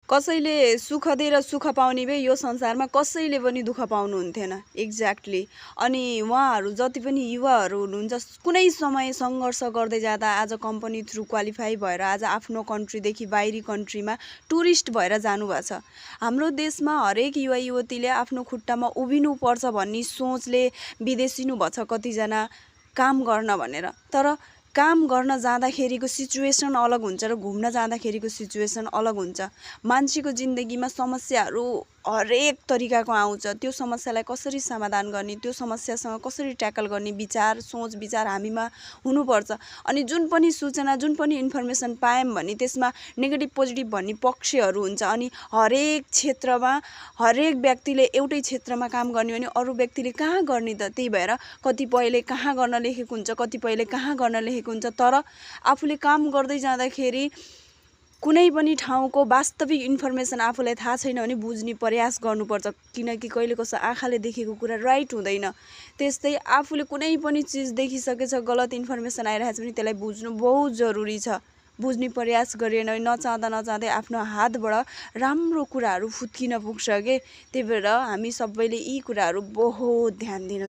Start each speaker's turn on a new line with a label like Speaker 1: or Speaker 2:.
Speaker 1: कसैले सुख दिएर सुख पाउने भए यो संसारमा कसैले पनि दुःख पाउनुहुन्थेन। एक्ज्याक्टली। अनि उहाँहरू जति पनि युवाहरू हुनुहुन्छ कुनै समय सङ्घर्ष गर्दै जाँदा आज कम्पनी थ्रु क्वालिफाई भएर आज आफ्नो कन्ट्रीदेखि बाहिरी कन्ट्रीमा टुरिस्ट भएर जानुभएको छ। हाम्रो देशमा हरेक युवा युवतीले आफ्नो खुट्टामा उभिनुपर्छ भन्ने सोचले विदेशिनु भएको छ कतिजना काम गर्न भनेर। तर काम गर्न जाँदाखेरिको सिचुएसन अलग हुन्छ र घुम्न जाँदाखेरिको सिचुएसन अलग हुन्छ। मान्छेको जिन्दगीमा समस्याहरू हरेक तरिकाको आउँछ। त्यो समस्यालाई कसरी समाधान गर्ने, त्यो समस्यासँग कसरी ट्याकल गर्ने विचार सोच विचार हामीमा हुनुपर्छ। अनि जुन पनि सूचना जुन पनि इन्फर्मेसन पायौँ भने त्यसमा नेगेटिभ पोजिटिभ भन्ने पक्षहरू हुन्छ। अनि हरेक क्षेत्रमा हरेक व्यक्तिले एउटै क्षेत्रमा काम गर्ने भने अरू व्यक्तिले कहाँ गर्ने त। त्यही भएर कतिपयले कहाँ गर्न लेखेको हुन्छ, कतिपयले कहाँ गर्न लेखेको हुन्छ। तर आफूले काम गर्दै जाँदाखेरि कुनै पनि ठाउँको वास्तविक इन्फर्मेसन आफूलाई थाहा छैन भने बुझ्ने प्रयास गर्नुपर्छ। किनकि कहिले कसो आँखाले देखेको कुरा राइट हुँदैन। त्यस्तै आफूले कुनै पनि चिज देखिसकेछ, गलत इन्फर्मेसन आइरहेछ भने त्यसलाई बुझ्नु बहुत जरुरी छ। बुझ्ने प्रयास गरेन नचाहँदा नचाहँदै आफ्नो हातबाट राम्रो कुराहरू फुत्किन पुग्छ के। त्यही भएर हामी सबैले यी कुराहरू बहुत ध्यान दिनु